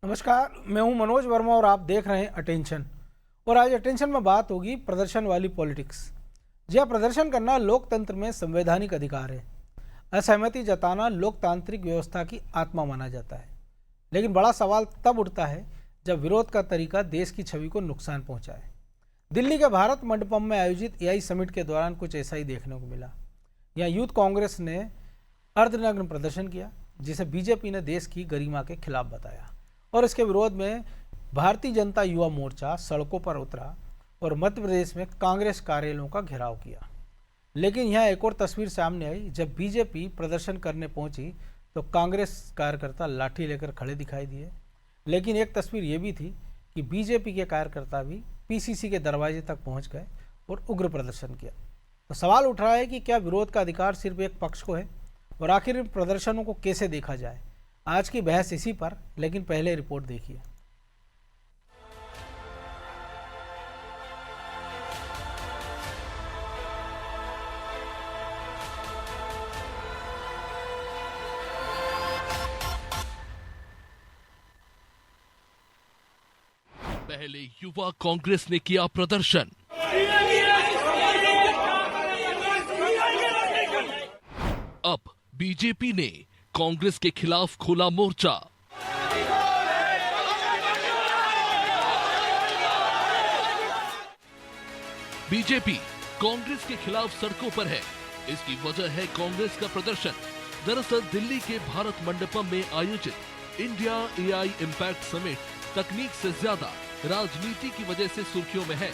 नमस्कार, मैं हूं मनोज वर्मा और आप देख रहे हैं अटेंशन। और आज अटेंशन में बात होगी प्रदर्शन वाली पॉलिटिक्स। जी, प्रदर्शन करना लोकतंत्र में संवैधानिक अधिकार है। असहमति जताना लोकतांत्रिक व्यवस्था की आत्मा माना जाता है। लेकिन बड़ा सवाल तब उठता है जब विरोध का तरीका देश की छवि को नुकसान पहुंचाए। दिल्ली के भारत मंडपम में आयोजित एआई समिट के दौरान कुछ ऐसा ही देखने को मिला। यहाँ यूथ कांग्रेस ने अर्धनग्न प्रदर्शन किया, जिसे बीजेपी ने देश की गरिमा के खिलाफ बताया। और इसके विरोध में भारतीय जनता युवा मोर्चा सड़कों पर उतरा और मध्य प्रदेश में कांग्रेस कार्यालयों का घेराव किया। लेकिन यहाँ एक और तस्वीर सामने आई। जब बीजेपी प्रदर्शन करने पहुंची तो कांग्रेस कार्यकर्ता लाठी लेकर खड़े दिखाई दिए। लेकिन एक तस्वीर ये भी थी कि बीजेपी के कार्यकर्ता भी पीसीसी के दरवाजे तक पहुंच गए और उग्र प्रदर्शन किया। तो सवाल उठ रहा है कि क्या विरोध का अधिकार सिर्फ एक पक्ष को है, और आखिर इन प्रदर्शनों को कैसे देखा जाए। आज की बहस इसी पर, लेकिन पहले रिपोर्ट देखिए। पहले युवा कांग्रेस ने किया प्रदर्शन, अब बीजेपी ने कांग्रेस के खिलाफ खोला मोर्चा। बीजेपी कांग्रेस के खिलाफ सड़कों पर है। इसकी वजह है कांग्रेस का प्रदर्शन। दरअसल दिल्ली के भारत मंडपम में आयोजित इंडिया एआई इम्पैक्ट समिट तकनीक से ज्यादा राजनीति की वजह से सुर्खियों में है।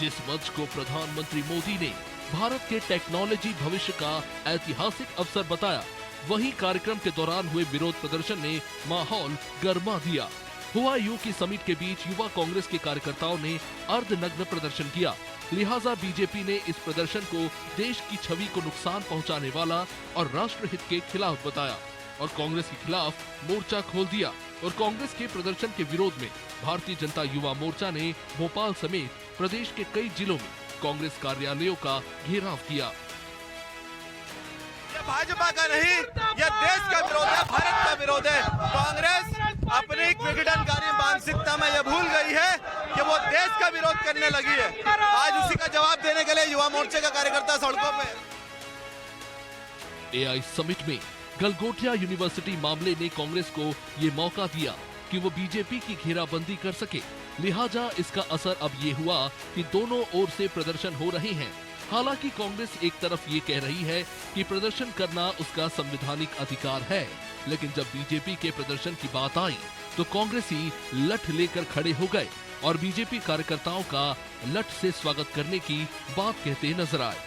जिस मंच को प्रधानमंत्री मोदी ने भारत के टेक्नोलॉजी भविष्य का ऐतिहासिक अवसर बताया, वहीं कार्यक्रम के दौरान हुए विरोध प्रदर्शन ने माहौल गर्मा दिया। हुआ यू की समिट के बीच युवा कांग्रेस के कार्यकर्ताओं ने अर्धनग्न प्रदर्शन किया। लिहाजा बीजेपी ने इस प्रदर्शन को देश की छवि को नुकसान पहुंचाने वाला और राष्ट्रहित के खिलाफ बताया और कांग्रेस के खिलाफ मोर्चा खोल दिया। और कांग्रेस के प्रदर्शन के विरोध में भारतीय जनता युवा मोर्चा ने भोपाल समेत प्रदेश के कई जिलों में कांग्रेस कार्यालयों का घेराव किया। ये भाजपा का नहीं, ये देश का विरोध है, भारत का विरोध है। कांग्रेस अपनी विघटनकारी मानसिकता में ये भूल गई है कि वो देश का विरोध करने लगी है। आज उसी का जवाब देने के लिए युवा मोर्चे का कार्यकर्ता सड़कों पे। एआई समिट में गलगोटिया यूनिवर्सिटी मामले ने कांग्रेस को ये मौका दिया कि वो बीजेपी की घेराबंदी कर सके। लिहाजा इसका असर अब ये हुआ कि दोनों ओर से प्रदर्शन हो रहे हैं। हालांकि कांग्रेस एक तरफ ये कह रही है कि प्रदर्शन करना उसका संवैधानिक अधिकार है, लेकिन जब बीजेपी के प्रदर्शन की बात आई तो कांग्रेसी लठ लेकर खड़े हो गए और बीजेपी कार्यकर्ताओं का लठ से स्वागत करने की बात कहते नजर आए।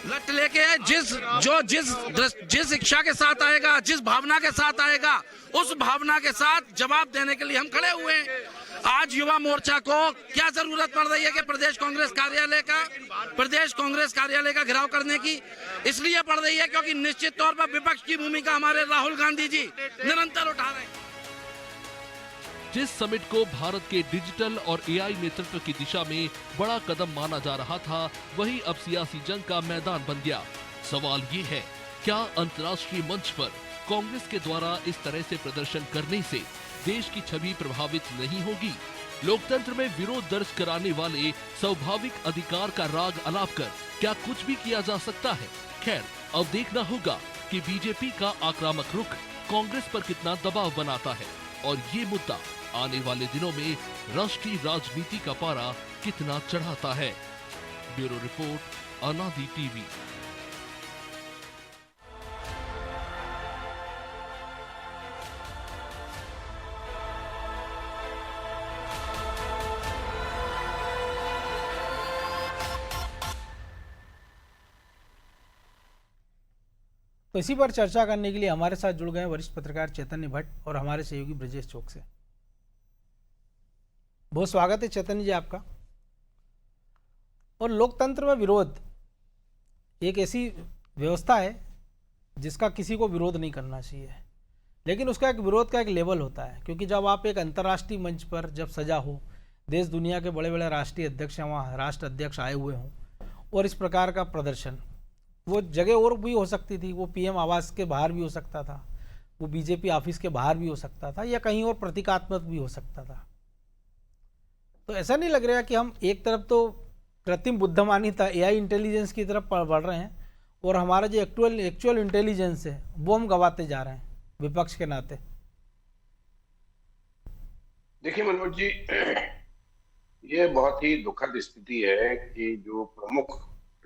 लट लेके जिस इच्छा के साथ आएगा, जिस भावना के साथ आएगा, उस भावना के साथ जवाब देने के लिए हम खड़े हुए हैं। आज युवा मोर्चा को क्या जरूरत पड़ रही है कि प्रदेश कांग्रेस कार्यालय का घेराव करने की? इसलिए पड़ रही है क्योंकि निश्चित तौर पर विपक्ष की भूमिका हमारे राहुल गांधी जी निरंतर उठा रहे हैं। जिस समिट को भारत के डिजिटल और एआई नेतृत्व की दिशा में बड़ा कदम माना जा रहा था, वही अब सियासी जंग का मैदान बन गया। सवाल ये है, क्या अंतर्राष्ट्रीय मंच पर कांग्रेस के द्वारा इस तरह से प्रदर्शन करने से देश की छवि प्रभावित नहीं होगी? लोकतंत्र में विरोध दर्ज कराने वाले स्वाभाविक अधिकार का राग अलाप कर क्या कुछ भी किया जा सकता है? खैर, अब देखना होगा कि बीजेपी का आक्रामक रुख कांग्रेस पर कितना दबाव बनाता है और ये मुद्दा आने वाले दिनों में राष्ट्रीय राजनीति का पारा कितना चढ़ाता है। ब्यूरो रिपोर्ट, अनादि टीवी। तो इसी पर चर्चा करने के लिए हमारे साथ जुड़ गए वरिष्ठ पत्रकार चैतन्य भट्ट और हमारे सहयोगी ब्रजेश चौक से। बहुत स्वागत है चैतन्य जी आपका। और लोकतंत्र में विरोध एक ऐसी व्यवस्था है जिसका किसी को विरोध नहीं करना चाहिए, लेकिन उसका एक विरोध का एक लेवल होता है। क्योंकि जब आप एक अंतर्राष्ट्रीय मंच पर जब सजा हो, देश दुनिया के बड़े बड़े राष्ट्रीय अध्यक्ष वहाँ राष्ट्र अध्यक्ष आए हुए हों, और इस प्रकार का प्रदर्शन, वो जगह और भी हो सकती थी, वो पीएम आवास के बाहर भी हो सकता था, वो बीजेपी ऑफिस के बाहर भी हो सकता था या कहीं और प्रतीकात्मक भी हो सकता था। तो ऐसा नहीं लग रहा कि हम एक तरफ तो कृत्रिम बुद्धिमानिता एआई इंटेलिजेंस की तरफ बढ़ रहे हैं और हमारा जो एक्चुअल इंटेलिजेंस है वो हम गंवाते जा रहे हैं विपक्ष के नाते। देखिए मनोज जी, ये बहुत ही दुखद स्थिति है कि जो प्रमुख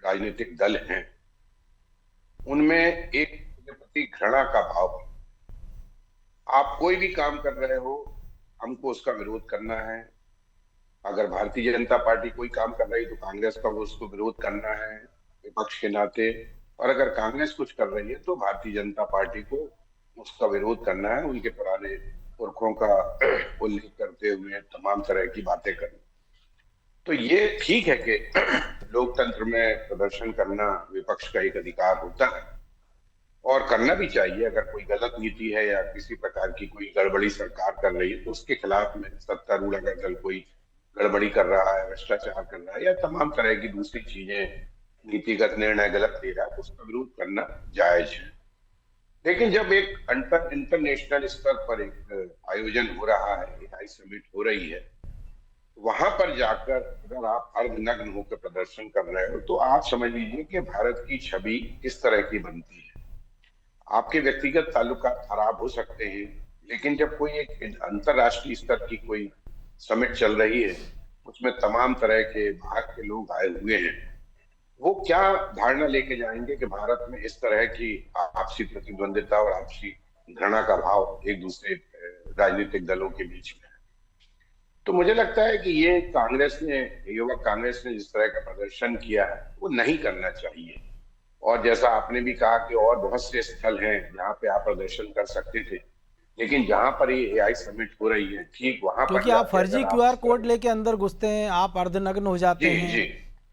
राजनीतिक दल हैं उनमें एक दूसरे के प्रति घृणा का भाव है। आप कोई भी काम कर रहे हो, हमको उसका विरोध करना है। अगर भारतीय जनता पार्टी कोई काम कर रही है तो कांग्रेस का वो उसको विरोध करना है विपक्ष के नाते, और अगर कांग्रेस कुछ कर रही है तो भारतीय जनता पार्टी को उसका विरोध करना है, उनके पुराने पुरखों का उल्लेख करते हुए तमाम तरह की बातें करना। तो ये ठीक है कि लोकतंत्र में प्रदर्शन करना विपक्ष का एक अधिकार होता है और करना भी चाहिए। अगर कोई गलत नीति है या किसी प्रकार की कोई गड़बड़ी सरकार कर रही है तो उसके खिलाफ में सत्तारूढ़ अगर दल कोई गड़बड़ी कर रहा है, भ्रष्टाचार कर रहा है या तमाम तरह की दूसरी चीजें, नीतिगत निर्णय गलत ले रहा है तो उसका विरोध करना जायज है। लेकिन जब एक इंटरनेशनल स्तर पर एक आयोजन हो रहा है, एआई समिट हो रही है, वहां पर जाकर अगर आप अर्धनग्न होकर प्रदर्शन कर रहे हो तो आप समझ लीजिए कि भारत की छवि किस तरह की बनती है। आपके व्यक्तिगत ताल्लुकात खराब हो सकते हैं, लेकिन जब कोई एक अंतरराष्ट्रीय स्तर की कोई समिट चल रही है, उसमें तमाम तरह के बाहर के लोग आए हुए हैं, वो क्या धारणा लेके जाएंगे कि भारत में इस तरह की आपसी प्रतिद्वंदिता और आपसी घृणा का भाव एक दूसरे राजनीतिक दलों के बीच में है। तो मुझे लगता है कि ये युवक कांग्रेस ने जिस तरह का प्रदर्शन किया है वो नहीं करना चाहिए। और जैसा आपने भी कहा कि और बहुत से स्थल हैं जहाँ पे आप प्रदर्शन कर सकते थे, लेकिन जहां पर ये एआई समिट हो रही है ठीक वहां पर, क्योंकि आप फर्जी क्यूआर कोड लेके अंदर घुसते हैं, आप अर्धनग्न हो जाते हैं। जी,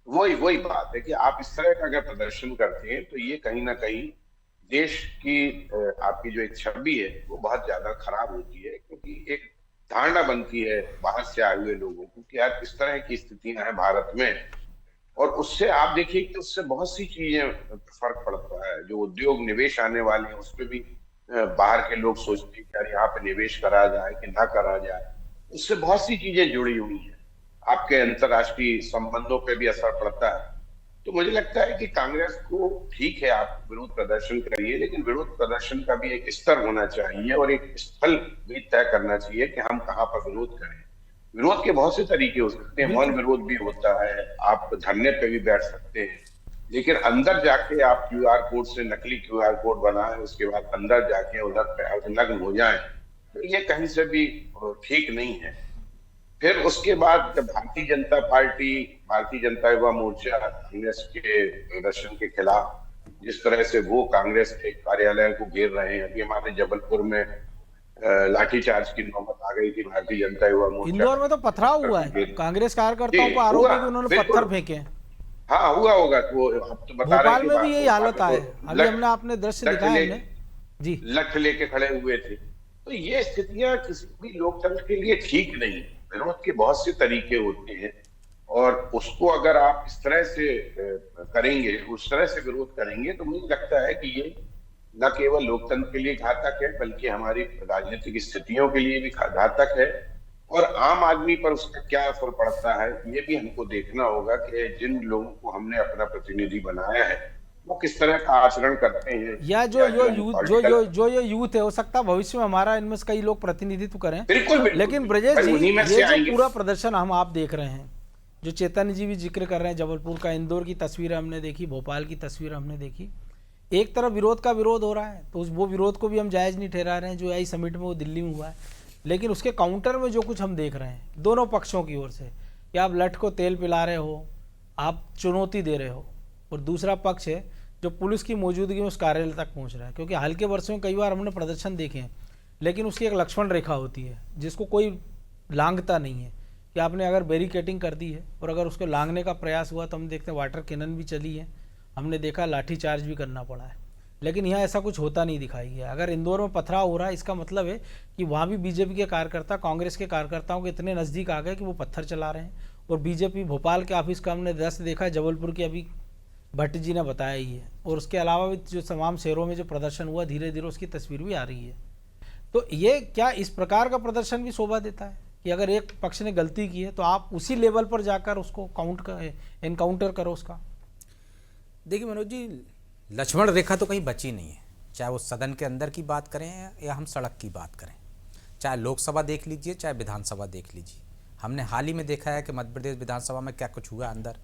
वही बात है कि आप इस तरह का अगर प्रदर्शन करते हैं तो ये कहीं ना कहीं देश की आपकी जो एक छवि है वो बहुत ज्यादा खराब होती है, क्योंकि एक धारणा बनती है बाहर से आए हुए लोगों को कि यार इस तरह की स्थितियां हैं भारत में। और उससे आप देखिए कि उससे बहुत सी चीजें फर्क पड़ता है। जो उद्योग निवेश आने वाले हैं उस पर भी बाहर के लोग सोचते हैं कि यार यहाँ पे निवेश करा जाए कि ना करा जाए, उससे बहुत सी चीजें जुड़ी हुई हैं। आपके अंतर्राष्ट्रीय संबंधों पे भी असर पड़ता है। तो मुझे लगता है कि कांग्रेस को ठीक है आप विरोध प्रदर्शन करिए, लेकिन विरोध प्रदर्शन का भी एक स्तर होना चाहिए और एक स्थल भी तय करना चाहिए कि हम कहाँ पर विरोध करें। विरोध के बहुत से तरीके हो सकते हैं, मौन विरोध भी होता है, आप धरने पे भी बैठ सकते हैं, लेकिन अंदर जाके आप क्यूआर कोड से नकली क्यूआर कोड बनाएं, उसके बाद अंदर जाके उधर नग्न हो जाएं, तो ये कहीं से भी ठीक नहीं है। फिर उसके बाद जब भारतीय जनता युवा मोर्चा कांग्रेस के प्रदर्शन के खिलाफ जिस तरह से वो कांग्रेस के कार्यालय को घेर रहे हैं, अभी हमारे जबलपुर में लाठीचार्ज की नौबत आ गई थी भारतीय जनता युवा मोर्चा। इंदौर में तो पथराव हुआ है, कांग्रेस कार्यकर्ताओं पर आरोप है कि उन्होंने पत्थर फेंके। हाँ हुआ होगा, तो आप तो बता रहे हैं भोपाल में भी यही हालत है। अभी हमने आपने दृश्य दिखाया हमने जी, लठ लेके खड़े हुए थे। तो ये स्थितियां किसी भी लोकतंत्र के लिए ठीक नहीं। विरोध के बहुत से तरीके होते हैं और उसको अगर आप इस तरह से करेंगे, उस तरह से विरोध करेंगे, तो मुझे लगता है कि ये न केवल लोकतंत्र के लिए घातक है बल्कि हमारी राजनीतिक स्थितियों के लिए भी घातक है। और आम आदमी पर उसका क्या असर पड़ता है ये भी हमको देखना होगा कि जिन लोगों को हमने अपना प्रतिनिधि बनाया है वो किस तरह का आचरण करते हैं। या जो यूथ है, हो सकता है भविष्य में हमारा इनमें से कई लोग प्रतिनिधित्व करें। बिल्कुल। लेकिन ब्रजेश जी, ये जो पूरा प्रदर्शन हम आप देख रहे हैं, जो चेतन जी भी जिक्र कर रहे हैं, जबलपुर का, इंदौर की तस्वीर हमने देखी, भोपाल की तस्वीर हमने देखी, एक तरफ विरोध का विरोध हो रहा है तो वो विरोध को भी हम जायज़ नहीं ठहरा रहे हैं जो एआई समिट में वो दिल्ली में हुआ है। लेकिन उसके काउंटर में जो कुछ हम देख रहे हैं दोनों पक्षों की ओर से कि आप लठ को तेल पिला रहे हो, आप चुनौती दे रहे हो, और दूसरा पक्ष है जो पुलिस की मौजूदगी में उस कार्यालय तक पहुंच रहा है। क्योंकि हाल के वर्षों में कई बार हमने प्रदर्शन देखे हैं, लेकिन उसकी एक लक्ष्मण रेखा होती है जिसको कोई लांघता नहीं है कि आपने अगर बैरिकेटिंग कर दी है और अगर उसको लांघने का प्रयास हुआ तो हम देखते हैं वाटर कैनन भी चली है, हमने देखा लाठीचार्ज भी करना पड़ा है। लेकिन यहाँ ऐसा कुछ होता नहीं दिखाई गया। अगर इंदौर में पथराव हो रहा है इसका मतलब है कि वहाँ भी बीजेपी के कार्यकर्ता कांग्रेस के कार्यकर्ताओं के इतने नज़दीक आ गए कि वो पत्थर चला रहे हैं। और बीजेपी भोपाल के ऑफिस का हमने दृश्य देखा, जबलपुर की अभी भट्ट जी ने बताया ही है, और उसके अलावा भी जो तमाम शहरों में जो प्रदर्शन हुआ धीरे धीरे उसकी तस्वीर भी आ रही है। तो ये क्या इस प्रकार का प्रदर्शन भी शोभा देता है कि अगर एक पक्ष ने गलती की है तो आप उसी लेवल पर जाकर उसको एनकाउंटर करो उसका? देखिए मनोज जी, लक्ष्मण रेखा तो कहीं बची नहीं है, चाहे वो सदन के अंदर की बात करें या हम सड़क की बात करें, चाहे लोकसभा देख लीजिए चाहे विधानसभा देख लीजिए। हमने हाल ही में देखा है कि मध्य प्रदेश विधानसभा में क्या कुछ हुआ अंदर।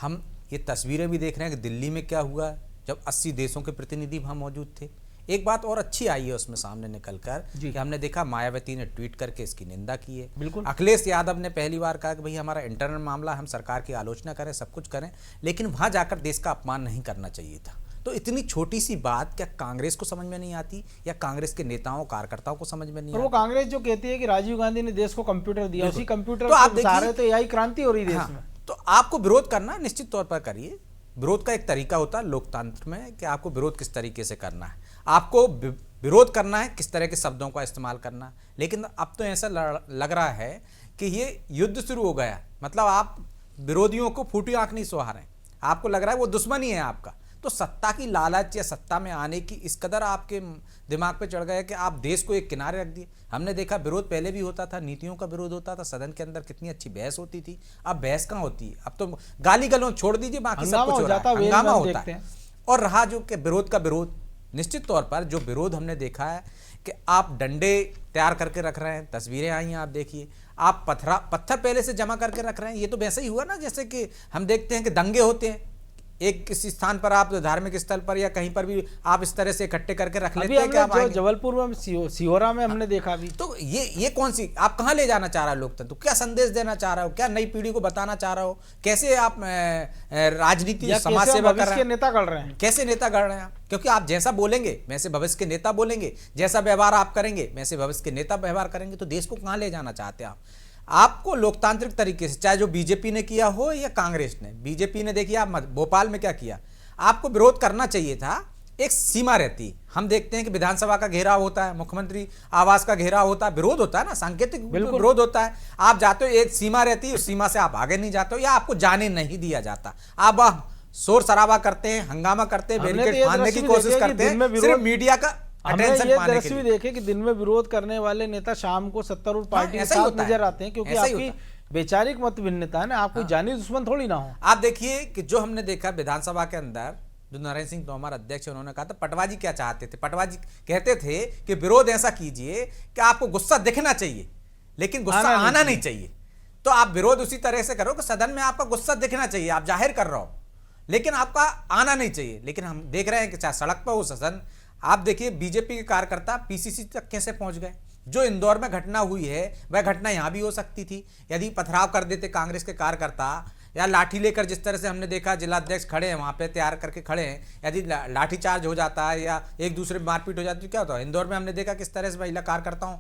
हम ये तस्वीरें भी देख रहे हैं कि दिल्ली में क्या हुआ जब 80 देशों के प्रतिनिधि वहाँ मौजूद थे। एक बात और अच्छी आई है उसमें सामने निकल कर कि हमने देखा मायावती ने ट्वीट करके इसकी निंदा की है। बिल्कुल। अखिलेश यादव ने पहली बार कहा कि भाई हमारा इंटरनल मामला, हम सरकार की आलोचना करें, सब कुछ करें, लेकिन वहाँ जाकर देश का अपमान नहीं करना चाहिए था। तो इतनी छोटी सी बात क्या कांग्रेस को समझ में नहीं आती या कांग्रेस के नेताओं कार्यकर्ताओं को समझ में नहीं आती? वो कांग्रेस जो कहती है कि राजीव गांधी ने देश को कंप्यूटर दिया, उसी कंप्यूटर तो आप को घुसा रहे, तो यही क्रांति हो रही देश में। तो आपको विरोध करना निश्चित तौर पर करिए। विरोध का एक तरीका होता है लोकतंत्र में कि आपको विरोध किस तरीके से करना है, आपको विरोध करना है किस तरह के शब्दों का इस्तेमाल करना। लेकिन अब तो ऐसा लग रहा है कि ये युद्ध शुरू हो गया, मतलब आप विरोधियों को फूटी आंख नहीं सुहा रहे हैं, आपको लग रहा है वो दुश्मनी है आपका। तो सत्ता की लालच या सत्ता में आने की इस कदर आपके दिमाग पे चढ़ गया कि आप देश को एक किनारे रख दिए। हमने देखा विरोध पहले भी होता था, नीतियों का विरोध होता था, सदन के अंदर कितनी अच्छी बहस होती थी। अब बहस कहाँ होती है, अब तो गाली गलौज छोड़ दीजिए, बाकी सब कुछ हो रहा है, हंगामा होता है। और रहा जो कि विरोध का विरोध, निश्चित तौर पर जो विरोध हमने देखा है कि आप डंडे तैयार करके रख रहे हैं, तस्वीरें आई हैं आप देखिए, आप पत्थर पहले से जमा करके रख रहे हैं। ये तो वैसे ही हुआ ना जैसे कि हम देखते हैं कि दंगे होते हैं, एक किसी स्थान पर आप धार्मिक स्थल पर या कहीं पर भी आप इस तरह से इकट्ठे करके रख लेते हैं कि आप आएंगे। जबलपुर में सिहोरा में हमने देखा भी। तो ये कौन सी, आप कहाँ ले जाना चाह रहा है लोकतंत्र, क्या संदेश देना चाह रहा हो, क्या नई पीढ़ी को बताना चाह रहा हो, कैसे आप राजनीति समाज सेवा कर रहे हैं, नेता गढ़ रहे हैं, कैसे नेता गढ़ रहे हैं? क्योंकि आप जैसा बोलेंगे वैसे भविष्य के नेता बोलेंगे, जैसा व्यवहार आप करेंगे वैसे भविष्य के नेता व्यवहार करेंगे। तो देश को कहाँ ले जाना चाहते हैं आप? आपको लोकतांत्रिक तरीके से, चाहे जो बीजेपी ने किया हो या कांग्रेस ने, बीजेपी ने देखिए आप भोपाल में क्या किया, आपको विरोध करना चाहिए था, एक सीमा रहती। हम देखते हैं कि विधानसभा का घेराव होता है, मुख्यमंत्री आवास का घेराव होता है, विरोध होता है ना, सांकेतिक विरोध होता है। आप जाते हो, एक सीमा रहती है, उस सीमा से आप आगे नहीं जाते हो या आपको जाने नहीं दिया जाता। आप शोर शराबा करते हैं, हंगामा करते हैं, बैरिकेड फाड़ने की कोशिश करते हैं, सिर्फ मीडिया का अटेंशन पाने के लिए। देखे कि दिन में विरोध करने वाले नेता शाम को सत्तारूढ़ पार्टी के साथ नजर आते हैं, क्योंकि आपकी वैचारिक मत भिन्नता है ना, आपको जानी दुश्मन थोड़ी ना हो। आप देखिए कि जो हमने देखा विधानसभा के अंदर, जो नरेंद्र सिंह तोमर अध्यक्ष, उन्होंने कहा था पटवाजी क्या चाहते थे, पटवाजी कहते थे कि विरोध ऐसा कीजिए कि आपको गुस्सा दिखना चाहिए लेकिन गुस्सा आना नहीं चाहिए। तो आप विरोध उसी तरह से करो कि सदन में आपका गुस्सा दिखना चाहिए, आप जाहिर कर रहे हो, लेकिन आपका आना नहीं चाहिए। लेकिन हम देख रहे हैं कि चाहे सड़क पर हो, सदन, आप देखिए बीजेपी के कार्यकर्ता पीसीसी तक कैसे पहुंच गए। जो इंदौर में घटना हुई है वह घटना यहां भी हो सकती थी यदि पथराव कर देते कांग्रेस के कार्यकर्ता, या लाठी लेकर, जिस तरह से हमने देखा जिलाध्यक्ष खड़े हैं वहां पे, तैयार करके खड़े हैं, यदि लाठी चार्ज हो जाता है या एक दूसरे में मारपीट हो जाती है, क्या होता है? इंदौर में हमने देखा किस तरह से महिला कार्यकर्ताओं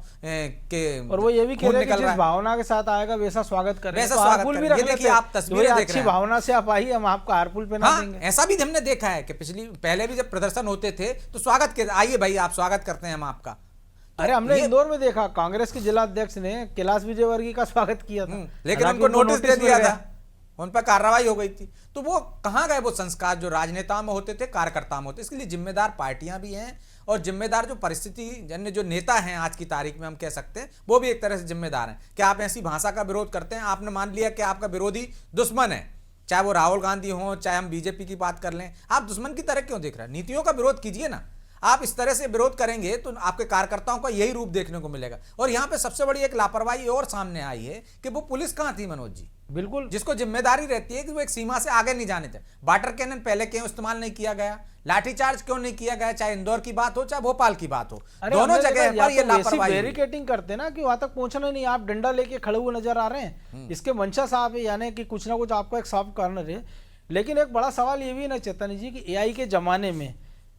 के, और वो ये भी कह रहे हैं कि जिस भावना के साथ आएगा वैसा स्वागत करें, वैसा स्वागत करें। ये देखिए आप तस्वीरें देख रहे हैं, भावना से आप आइए, हम आपका हारपुल पहना देंगे। ऐसा भी हमने देखा है कि पहले भी जब प्रदर्शन होते थे तो स्वागत के, आइए भाई आप स्वागत करते हैं हम आपका। अरे हमने इंदौर में देखा कांग्रेस के जिला अध्यक्ष ने कैलाश विजयवर्गीय का स्वागत किया था, लेकिन उनको नोटिस दे दिया था, उन पर कार्रवाई हो गई थी। तो वो कहां गए वो संस्कार जो राजनेताओं में होते थे, कार्यकर्ताओं में होते? इसके लिए जिम्मेदार पार्टियां भी हैं और जिम्मेदार जो परिस्थिति जन्य जो नेता हैं आज की तारीख में, हम कह सकते हैं वो भी एक तरह से जिम्मेदार हैं कि आप ऐसी भाषा का विरोध करते हैं। आपने मान लिया कि आपका विरोधी दुश्मन है, चाहे वो राहुल गांधी हो, चाहे हम बीजेपी की बात कर लें, आप दुश्मन की तरह क्यों देख रहे हैं? नीतियों का विरोध कीजिए ना। आप इस तरह से विरोध करेंगे तो आपके कार्यकर्ताओं का यही रूप देखने को मिलेगा। और यहां पे सबसे बड़ी एक लापरवाही और सामने आई है कि वो पुलिस कहां थी मनोज जी, बिल्कुल, जिसको जिम्मेदारी रहती है कि वो एक सीमा से आगे नहीं जाने थे। वाटर कैनन पहले क्यों इस्तेमाल नहीं किया गया, लाठीचार्ज क्यों नहीं किया गया, चाहे इंदौर की बात हो चाहे भोपाल की बात हो, दोनों जगह पर ये लापरवाही, बैरिकेडिंग करते ना कि वहां तक पहुंचना नहीं, आप डंडा लेके खड़े हुए नजर आ रहे हैं। इसके मंशा साहब है, यानी कि कुछ ना कुछ आपको एक सॉफ्ट कॉर्नर है। लेकिन एक बड़ा सवाल ये भी ना चेतन जी कि एआई के जमाने में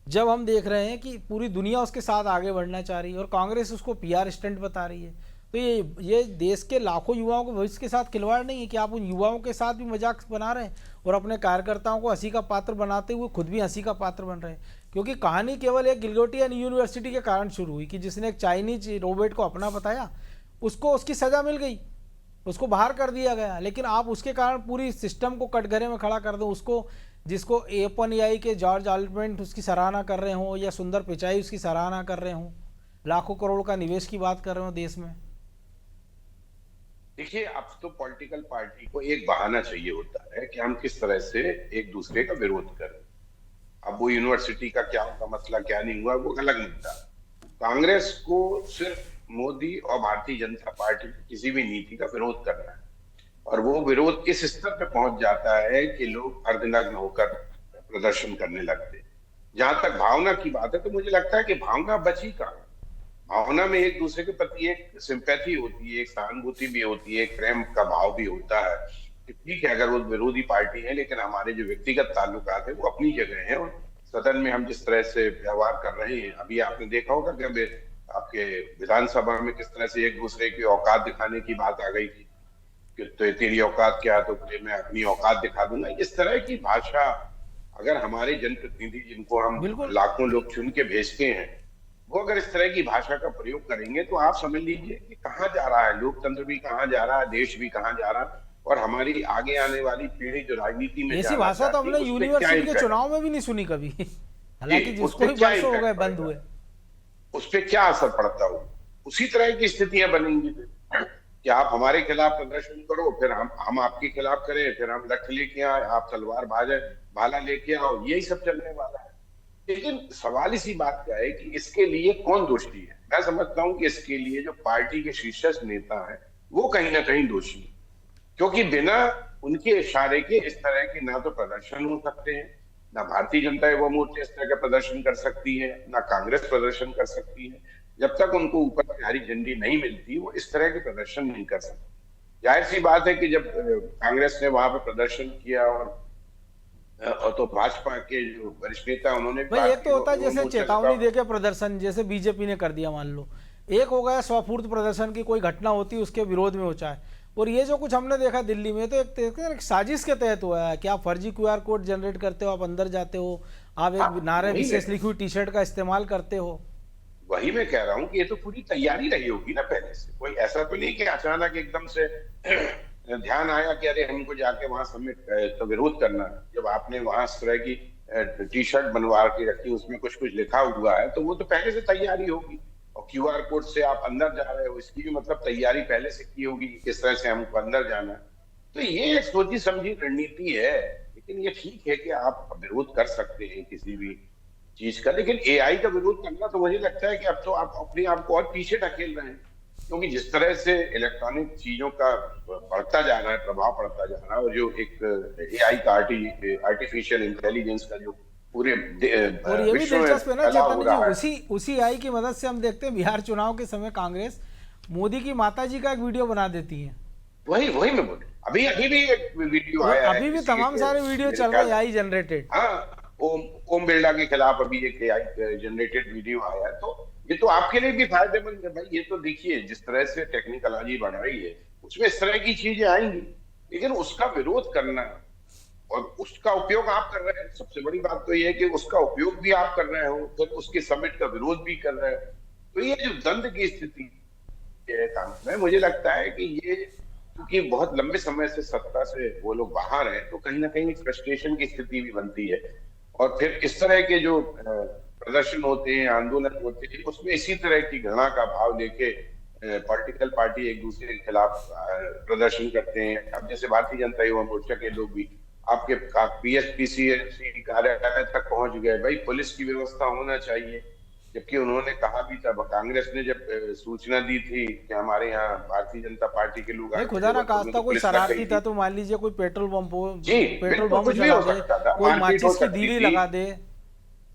जब हम देख रहे हैं कि पूरी दुनिया उसके साथ आगे बढ़ना चाह रही है और कांग्रेस उसको पीआर स्टंट बता रही है, तो ये देश के लाखों युवाओं के भविष्य के साथ खिलवाड़ नहीं है कि आप उन युवाओं के साथ भी मजाक बना रहे हैं और अपने कार्यकर्ताओं को हंसी का पात्र बनाते हुए खुद भी हंसी का पात्र बन रहे हैं? क्योंकि कहानी केवल एक गिलगोटियन यूनिवर्सिटी के कारण शुरू हुई कि जिसने एक चाइनीज रोबोट को अपना बताया, उसको उसकी सजा मिल गई, उसको बाहर कर दिया गया। लेकिन आप उसके कारण पूरी सिस्टम को कटघरे में खड़ा कर दो, उसको जिसको ओपन एआई के जॉर्ज ऑल्टमेंट उसकी सराहना कर रहे हो या सुंदर पिचाई उसकी सराहना कर रहे हो, लाखों करोड़ का निवेश की बात कर रहे हो देश में। देखिए, अब तो पॉलिटिकल पार्टी को एक बहाना चाहिए होता है कि हम किस तरह से एक दूसरे का विरोध करें। अब वो यूनिवर्सिटी का क्या उनका मसला क्या नहीं हुआ, वो अलग मुद्दा। कांग्रेस को सिर्फ मोदी और भारतीय जनता पार्टी की किसी भी नीति का विरोध करना है, और वो विरोध इस स्तर पे पहुंच जाता है कि लोग अर्धनग्न होकर प्रदर्शन करने लगते। जहां तक भावना की बात है, तो मुझे लगता है कि भावना बची कहां। भावना में एक दूसरे के प्रति एक सिंपैथी होती है, एक सहानुभूति भी होती है, एक प्रेम का भाव भी होता है कि ठीक है, अगर वो विरोधी पार्टी है, लेकिन हमारे जो व्यक्तिगत ताल्लुकात है वो अपनी जगह है। और सदन में हम जिस तरह से व्यवहार कर रहे हैं, अभी आपने देखा होगा कि आपके विधानसभा में किस तरह से एक दूसरे की औकात दिखाने की बात आ गई थी कि तो तेरी औकात क्या, तो मैं अपनी औकात दिखा दूंगा। इस तरह की भाषा अगर हमारे जनप्रतिनिधि, जिनको हम लाखों लोग चुन के भेजते हैं, वो अगर इस तरह की भाषा का प्रयोग करेंगे, तो आप समझ लीजिए कि कहां जा रहा है लोकतंत्र भी, कहां जा रहा है देश भी, कहां जा रहा है। और हमारी आगे आने वाली पीढ़ी जो राजनीति में ऐसी भाषा तो हमने यूनिवर्सिटी के चुनाव में भी नहीं सुनी कभी। हालांकि जिसको भी वर्षों हो गए बंद हुए, उस पर क्या असर पड़ता हो। उसी तरह की स्थितियां बनेंगी कि आप हमारे खिलाफ प्रदर्शन करो, फिर हम आपके खिलाफ करें, फिर हम लठ लेके आए, आप तलवार भाला लेके आओ, यही सब चलने वाला है। लेकिन सवाल इसी बात का है कि इसके लिए कौन दोषी है। मैं समझता हूं कि इसके लिए जो पार्टी के शीर्षस्थ नेता है वो कहीं ना कहीं दोषी है, क्योंकि बिना उनके इशारे के इस तरह के ना तो प्रदर्शन हो सकते हैं, ना भारतीय जनता युवा मोर्चा इस तरह का प्रदर्शन कर सकती है, ना कांग्रेस प्रदर्शन कर सकती है। जब तक उनको ऊपर से हरी झंडी नहीं मिलती, वो इस तरह के प्रदर्शन नहीं कर सकते। जाहिर सी बात है कि जब कांग्रेस ने वहां पर प्रदर्शन किया और तो भाजपा के जो वरिष्ठ नेता उन्होंने भाई, एक तो होता है जैसे चेतावनी देके प्रदर्शन, जैसे बीजेपी ने कर दिया मान लो, एक हो गया स्वफूर्त प्रदर्शन की कोई घटना होती है उसके विरोध में हो चाहे, और ये जो कुछ हमने देखा दिल्ली में, तो एक साजिश के तहत हुआ है कि आप फर्जी QR कोड जनरेट करते हो, आप अंदर जाते हो, आप एक नारे विशेष लिखी हुई टी-शर्ट का इस्तेमाल करते हो। वही मैं कह रहा हूँ कि ये तो पूरी तैयारी रही होगी ना पहले से। कोई ऐसा तो नहीं कि अचानक एकदम से ध्यान आया कि अरे हमको जाके वहां सबमिट तो विरोध करना है। जब आपने वहां इस तरह की टी-शर्ट बनवा के रखी, उसमें कुछ कुछ लिखा हुआ है, तो वो तो पहले से तैयारी होगी। और QR कोड से आप अंदर जा रहे हो, इसकी भी मतलब तैयारी पहले से की होगी कि किस तरह से हमको अंदर जाना है। तो ये एक सोची समझी रणनीति है। लेकिन ये ठीक है कि आप विरोध कर सकते हैं किसी भी चीज का, लेकिन AI का विरोध करना, तो मुझे लगता है कि अब तो आप अपने आप को और पीछे ढकेल रहे हैं। क्योंकि जिस तरह से इलेक्ट्रॉनिक चीजों का बढ़ता जा रहा है, प्रभाव बढ़ता जा रहा है, और जो एक AI का आर्टिफिशियल इंटेलिजेंस का जो पूरे और ये भी दिलचस्प है ना चैतन्य जी, उसी AI की मदद से हम देखते हैं बिहार चुनाव के समय कांग्रेस मोदी की माताजी का एक वीडियो बना देती है। वही मैं बोल, अभी भी एक वीडियो आया है, अभी भी तमाम सारे वीडियो चल रहे हैं AI जनरेटेड। हाँ, ओम बिरला के खिलाफ अभी एक AI जनरेटेड वीडियो आया है। तो ये तो आपके लिए भी फायदेमंद है भाई। ये तो देखिए, जिस तरह से टेक्निकलॉजी बढ़ रही है, उसमें इस तरह की चीजें आएंगी, लेकिन उसका विरोध करना और उसका उपयोग आप कर रहे हैं। सबसे बड़ी बात तो ये है कि उसका उपयोग भी आप कर रहे हो, तो उसके समिट का विरोध भी कर रहे हो। तो ये जो द्वंद की स्थिति है कांग्रेस में, मुझे लगता है कि ये क्योंकि बहुत लंबे समय से सत्ता से वो लोग बाहर हैं, तो कहीं ना कहीं एक फ्रस्ट्रेशन की स्थिति भी बनती है। और फिर इस तरह के जो प्रदर्शन होते हैं, आंदोलन होते हैं, उसमें इसी तरह की घृणा का भाव लेके पॉलिटिकल पार्टी एक दूसरे के खिलाफ प्रदर्शन करते हैं। अब जैसे भारतीय जनता युवा मोर्चा के लोग भी आपके PSPCC कार्यालय तक पहुंच गए। भाई, पुलिस की व्यवस्था होना चाहिए, जबकि उन्होंने कहा भी था, कांग्रेस ने जब सूचना दी थी कि हमारे यहाँ भारतीय जनता पार्टी के लोग खुदा ना खास्ता कोई शरारती था तो मान लीजिए कोई पेट्रोल पंप हो, पेट्रोल पंप कुछ भी हो सकता था, कोई माचिस की तीली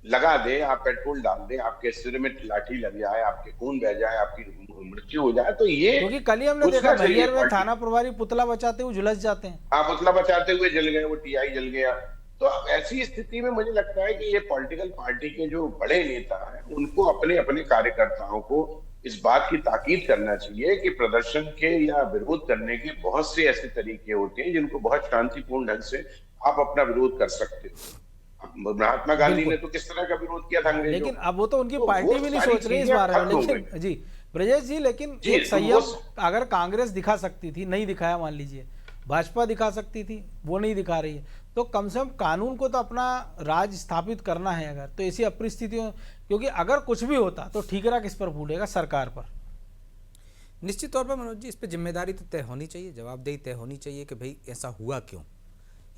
लगा दे, आप पेट्रोल डाल दे, आपके सिर में लाठी लग जाए, आपके खून बह जाए, आपकी मृत्यु हो जाए। तो ये क्योंकि कल ही हमने देखा मैहर में थाना प्रभारी पुतला बचाते हुए झुलस जाते हैं। हाँ, पुतला बचाते हुए जल गए, वो TI जल गया। तो ऐसी स्थिति में मुझे लगता है कि ये पॉलिटिकल पार्टी के जो बड़े नेता हैं, उनको अपने अपने कार्यकर्ताओं को इस बात की ताकीद करना चाहिए कि प्रदर्शन के या विरोध करने के बहुत से ऐसे तरीके होते हैं जिनको बहुत शांतिपूर्ण ढंग से आप अपना विरोध कर सकते हो। महात्मा गांधी ने तो किस तरह का विरोध किया था अंग्रेजों, लेकिन अब वो तो उनकी पार्टी भी नहीं सोच रही इस बारे में। लेकिन जी ब्रजेश जी, लेकिन एक संयम अगर कांग्रेस दिखा सकती थी, नहीं दिखाया, मान लीजिए भाजपा दिखा सकती थी, वो नहीं दिखा रही है, तो कम से कम कानून को तो अपना राज स्थापित करना है। अगर तो ऐसी अपरिस्थितियों, क्योंकि अगर कुछ भी होता तो ठीकरा किस पर फूटेगा? सरकार पर। निश्चित तौर पर मनोज जी, इस पर जिम्मेदारी तो तय होनी चाहिए, जवाबदेही तय होनी चाहिए कि भाई ऐसा हुआ क्यों।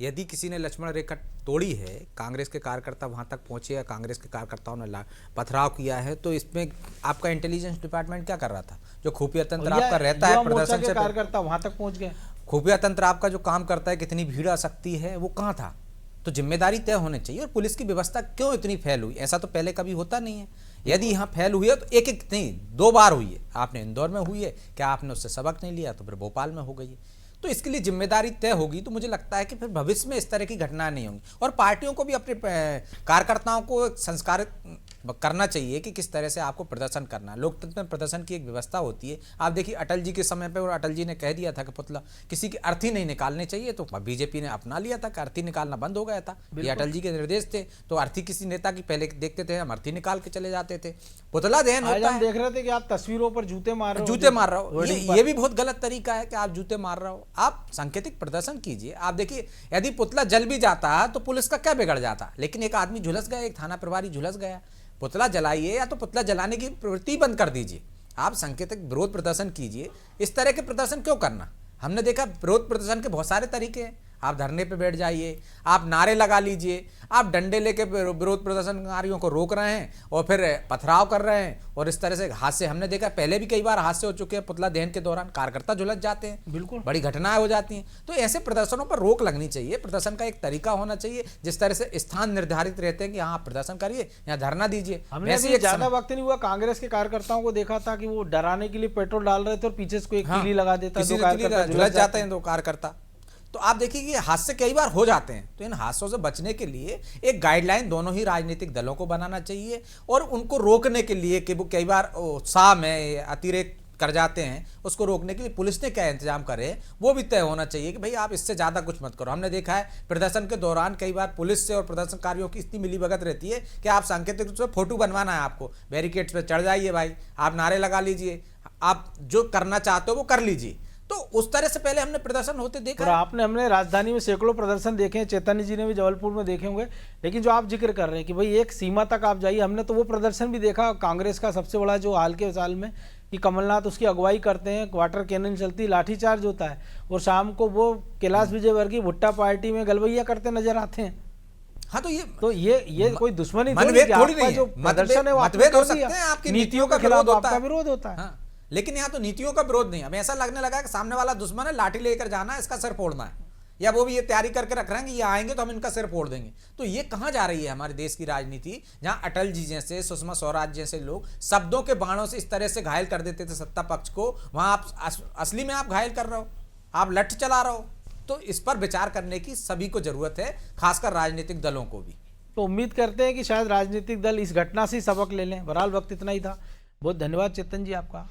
यदि किसी ने लक्ष्मण रेखा तोड़ी है, कांग्रेस के कार्यकर्ता वहां तक पहुंचे या कांग्रेस के कार्यकर्ताओं ने पथराव किया है, तो इसमें आपका इंटेलिजेंस डिपार्टमेंट क्या कर रहा था? जो खुफिया तंत्र आपका रहता है प्रदर्शन से, कार्यकर्ता वहां तक पहुंच गए। खुफिया तंत्र आपका जो काम करता है, कितनी भीड़ आ सकती है, वो कहाँ था? तो जिम्मेदारी तय होनी चाहिए। और पुलिस की व्यवस्था क्यों इतनी फैल हुई? ऐसा तो पहले कभी होता नहीं है। यदि यहाँ फैल हुई है तो एक एक नहीं, 2 बार हुई है। आपने इंदौर में हुई है, क्या आपने उससे सबक नहीं लिया? तो फिर भोपाल में हो गई है। तो इसके लिए जिम्मेदारी तय होगी तो मुझे लगता है कि फिर भविष्य में इस तरह की घटनाएं नहीं होंगी। और पार्टियों को भी अपने कार्यकर्ताओं को संस्कारित करना चाहिए कि किस तरह से आपको प्रदर्शन करना है। लोकतंत्र में प्रदर्शन की एक व्यवस्था होती है। आप देखिए अटल जी के समय पे, और अटल जी ने कह दिया था कि पुतला किसी की अर्थी नहीं निकालने चाहिए, तो बीजेपी ने अपना लिया था कि अर्थी निकालना बंद हो गया था। ये अटल जी के निर्देश थे। तो अर्थी किसी नेता की पहले देखते थे, हम अर्थी निकाल के चले जाते थे। पुतला दहन होता है। देख रहे थे कि आप तस्वीरों पर जूते मार रहे हो। जूते मार रहे हो, ये भी बहुत गलत तरीका है कि आप जूते मार रहे हो। आप सांकेतिक प्रदर्शन कीजिए। आप देखिए यदि पुतला जल भी जाता तो पुलिस का क्या बिगड़ जाता, लेकिन एक आदमी झुलस गया, एक थाना प्रभारी झुलस गया। पुतला जलाइए या तो पुतला जलाने की प्रवृत्ति बंद कर दीजिए। आप सांकेतिक विरोध प्रदर्शन कीजिए। इस तरह के प्रदर्शन क्यों करना? हमने देखा विरोध प्रदर्शन के बहुत सारे तरीके हैं। आप धरने पे बैठ जाइए, आप नारे लगा लीजिए, आप डंडे लेके विरोध प्रदर्शनकारियों को रोक रहे हैं और फिर पथराव कर रहे हैं। और इस तरह से हादसे हमने देखा, पहले भी कई बार हादसे हो चुके हैं। पुतला दहन के दौरान कार्यकर्ता झुलस जाते हैं, बिल्कुल बड़ी घटनाएं हो जाती हैं। तो ऐसे प्रदर्शनों पर रोक लगनी चाहिए। प्रदर्शन का एक तरीका होना चाहिए, जिस तरह से स्थान निर्धारित रहते हैं कि यहाँ आप प्रदर्शन करिए, यहाँ धरना दीजिए। हमने भी ज्यादा वक्त नहीं हुआ, कांग्रेस के कार्यकर्ताओं को देखा था कि वो डराने के लिए पेट्रोल डाल रहे थे और पीछे से कोई तीली लगा देता, झुलस जाते हैं 2 कार्यकर्ता। तो आप देखिए कि हादसे कई बार हो जाते हैं। तो इन हादसों से बचने के लिए एक गाइडलाइन दोनों ही राजनीतिक दलों को बनाना चाहिए और उनको रोकने के लिए कि वो कई बार उत्साह में अतिरेक कर जाते हैं, उसको रोकने के लिए पुलिस ने क्या इंतजाम करे वो भी तय होना चाहिए कि भाई आप इससे ज़्यादा कुछ मत करो। हमने देखा है प्रदर्शन के दौरान कई बार पुलिस से और प्रदर्शनकारियों की इतनी मिलीभगत रहती है कि आप सांकेतिक रूप से फोटो बनवाना है, आपको बैरिकेड्स पे चढ़ जाइए भाई, आप नारे लगा लीजिए, आप जो करना चाहते हो वो कर लीजिए। तो उस तरह से पहले हमने प्रदर्शन होते देखा। और हमने राजधानी में सैकड़ों प्रदर्शन देखे हैं, चैतन्य जी ने भी जबलपुर में देखे होंगे। लेकिन जो आप जिक्र कर रहे हैं कि भाई एक सीमा तक आप जाइए, हमने तो वो प्रदर्शन भी देखा कांग्रेस का सबसे बड़ा जो हाल के साल में, कि कमलनाथ उसकी अगुवाई करते हैं, वाटर कैनन चलती, लाठीचार्ज होता है और शाम को वो कैलाश विजयवर्गीय भुट्टा पार्टी में गलबैया करते नजर आते हैं। हाँ, तो ये कोई दुश्मनी थोड़ी नहीं है। जो प्रदर्शन है मतभेद हो सकते हैं, आपकी नीतियों का खिलाफ आपका विरोध होता है। हाँ, लेकिन यहाँ तो नीतियों का विरोध नहीं। हमें ऐसा लगने लगा कि सामने वाला दुश्मन है, लाठी लेकर जाना है, इसका सिर फोड़ना है, या वो भी ये तैयारी करके रख रहे हैं कि ये आएंगे तो हम इनका सिर फोड़ देंगे। तो ये कहाँ जा रही है हमारे देश की राजनीति, जहाँ अटल जी जैसे, सुषमा स्वराज जैसे लोग शब्दों के बाणों से इस तरह से घायल कर देते थे सत्ता पक्ष को, वहाँ आप असली में आप घायल कर रहे हो, आप लठ चला रहे हो। तो इस पर विचार करने की सभी को जरूरत है, खासकर राजनीतिक दलों को भी। तो उम्मीद करते हैं कि शायद राजनीतिक दल इस घटना से सबक ले लें। बहरहाल वक्त इतना ही था। बहुत धन्यवाद चेतन जी आपका।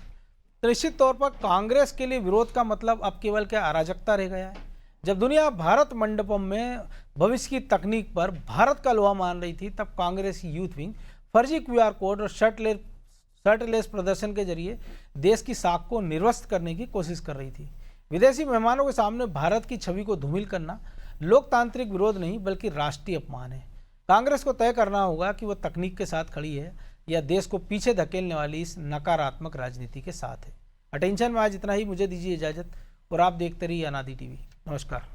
तो निश्चित तौर पर कांग्रेस के लिए विरोध का मतलब अब केवल क्या अराजकता रह गया है। जब दुनिया भारत मंडपम में भविष्य की तकनीक पर भारत का लोहा मान रही थी, तब कांग्रेस की यूथ विंग फर्जी QR कोड और शर्टलेस प्रदर्शन के जरिए देश की साख को निर्वस्त करने की कोशिश कर रही थी। विदेशी मेहमानों के सामने भारत की छवि को धूमिल करना लोकतांत्रिक विरोध नहीं बल्कि राष्ट्रीय अपमान है। कांग्रेस को तय करना होगा कि वह तकनीक के साथ खड़ी है या देश को पीछे धकेलने वाली इस नकारात्मक राजनीति के साथ है। अटेंशन में आज इतना ही। मुझे दीजिए इजाजत और आप देखते रहिए अनादि टीवी। नमस्कार।